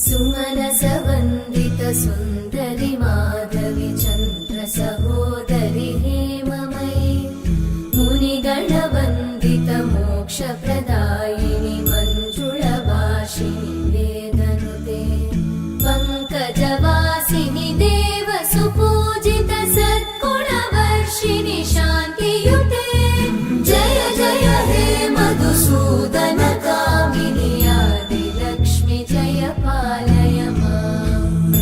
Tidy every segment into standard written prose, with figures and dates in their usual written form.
सुमनसवन्दित सुन्दरि माधवि चन्द्र सहोदरि हेममयि मुनिगणवन्दित मोक्षप्रदायिनि मञ्जुळभाषिणि वेदनुते पङ्कजवासिनि देवसुपूजित सद्गुणवर्षिणि शान्तियुते जय जय हे मधुसूदन कामिनि आदिलक्ष्मि जय पालय माम्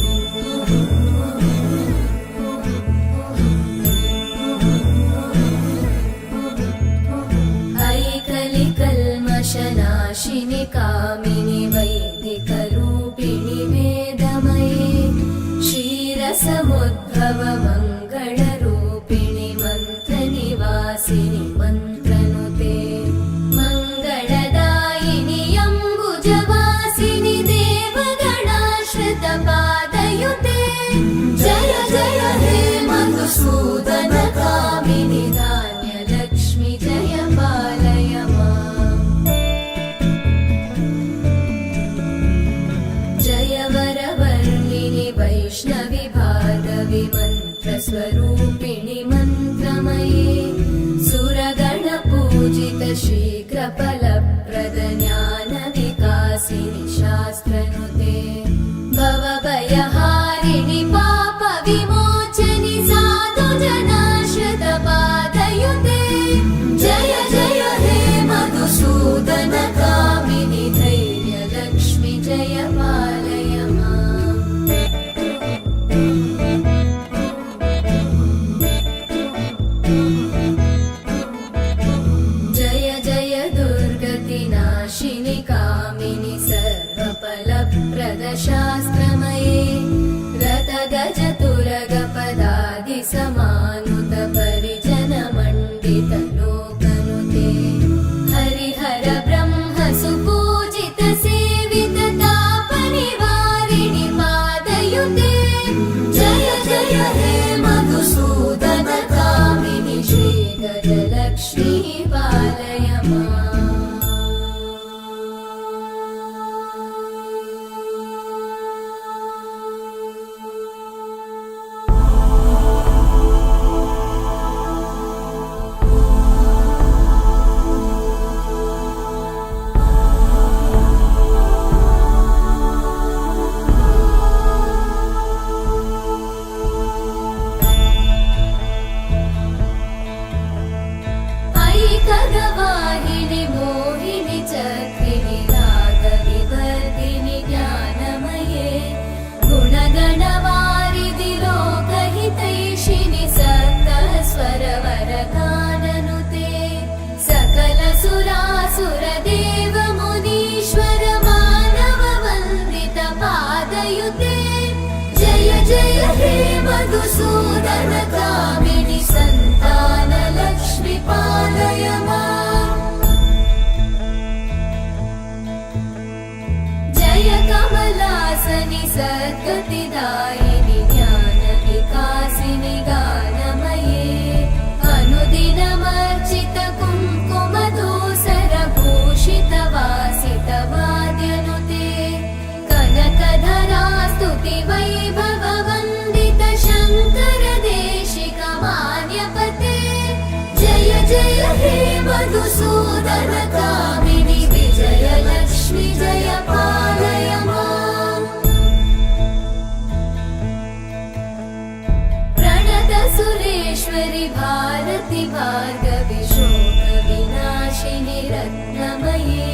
ऐकलिकल्मषनाशिनि कामिनि वैदिकरूपिणि वेदमये क्षीरसमुद्भव मङ्गलरूपिणि मन्त्रनिवासिनि मन्त्रनुते मङ्गलदायिनि अम्बुजवासिनि देवगणाश्रितपादयुते जय जय हे मधुसूदन कामिनि धान्यलक्ष्मि जय पालय माम् जय वरवर्णिनि वैष्णवि भार्गवि मन्त्रस्वरूपिणि मन्त्रमये सुरगणपूजित शीघ्रफलप्रद ज्ञानविकासिनि शास्त्रनुते भवभयहारिणि पापविमोचनि साधुजनाश्रितपादयुते जय जय हे मधुसूदन कामिनि धैर्यलक्ष्मि जय पालय माम् जय जय दुर्गतिनाशिनि कामिनि सर्वफलप्रद शास्त्रमये रथगजतुरगपदादिसमानुत परिजनमण्डित लोकनुते हरिहर ब्रह्म सुपूजित सेवित तापनिवारिणि पादयुते जय जय हे मधुसूदन कामिनि श्रीगजलक्ष्मी पालय माम् ऐकगवाहिनि मोहिनि चक्रिणि रागविवर्धिनि ज्ञानमये गुणगणवारिधि लोकहितैषिणि सप्तस्वरवरगाननुते सकलसुरासुरदेव मुनीश्वर मानववन्दित पादयुते जय जय हे मधुसूदन कामिनि सन्तानलक्ष्मि पालय माम् जय कमलासनि सद्गतिदायिनि ज्ञानविकासिनि गानमये अनुदिनमर्चित कुङ्कुमधूसरभूषित वासित वाद्यनुते कनकधरा स्तुति वैभववन्दित शङ्कर देशिक मान्यपते जय जय हे मधुसूदन कामिनि विजयलक्ष्मि जय पालय माम् प्रणत सुरेश्वरि भारति भार्गवि शोकविनाशिनि रत्नमये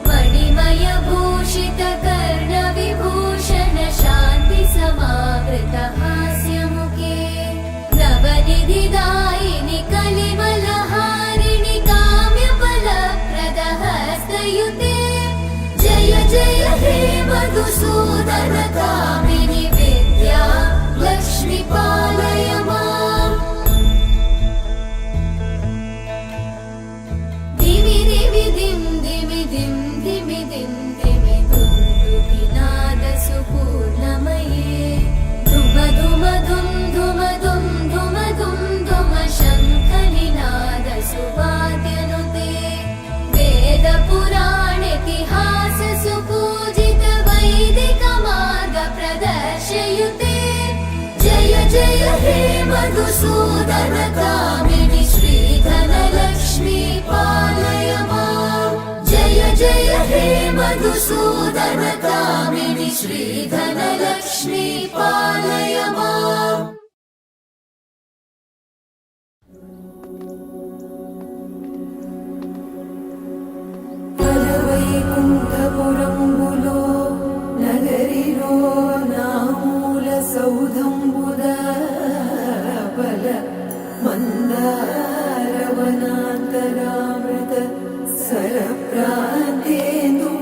मणिमय भूषित कर्णविभूषण शान्ति समावृत हास्यमुखे नवनिधिदायिनि कलिमलहारिणि काम्यफलप्रद मधुसूदन कामिनि श्रीधनलक्ष्मी पालय माम् जय जय हे मधुसूदन कामिनि श्रीधनलक्ष्मी पालय माम् వైకుంఠపురంబులో నగరిలో నామూల సౌధంబుద బల మందారవనాంతరామృత సరప్రాంతేందు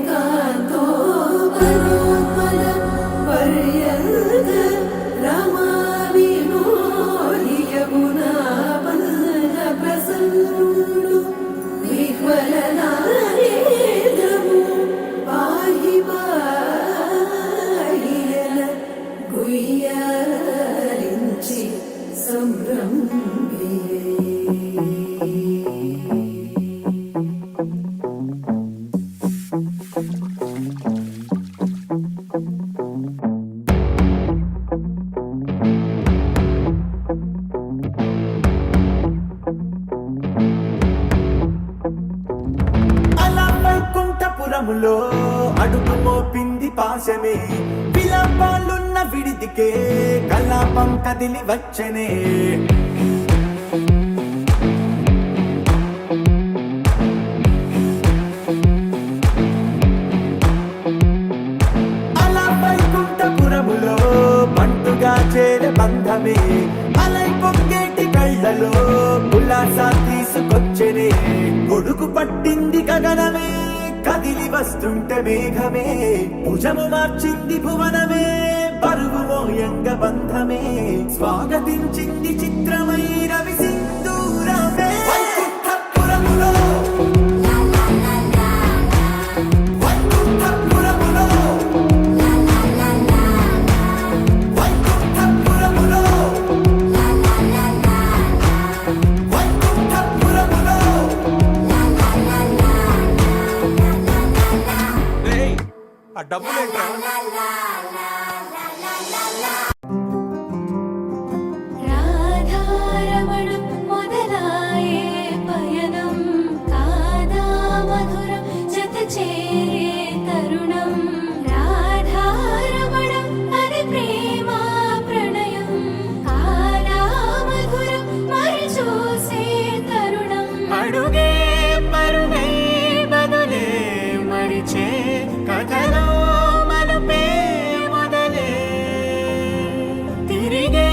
కాంతో మనోన్మల పర్యంత రమా వినోదియమునా పల్ల ప్రసన్నుడు విహ్వలనా గుయ్యారించి సంభ్రమే వైకుంఠపురములో అడుగు మోపింది పాశమే విలాపాలున్న విడిదికే కలాపం కదిలి వచ్చనే అలా వైకుంఠపురములో బంటుగా చేరే బంధమే అలై పొంగేటి కళ్ళలో కులాసా తీసుకొచ్చనే గొడుగు పట్టింది గగనమే కదిలి వస్తుంటే మేఘమే భుజము మార్చింది భువనమే పరుగు మోయంగ బంధమే స్వాగతించింది చిత్రమైన విసింధూరమే వైకుంఠపురములో వైకుంఠపురములో వైకుంఠపురములో వైకుంఠపురములో ఆ డబ్బులేంట్రా రాధారమణం మొదలాయే పయనం కాదా మధురం జత చేరే తరుణం రాధారమణం అది ప్రేమ ప్రణయం కాదా మధురం మరి చూసే తరుణం అడుగే పరుగే బదులే మరిచే కథలో మలుపే మొదలే తిరిగే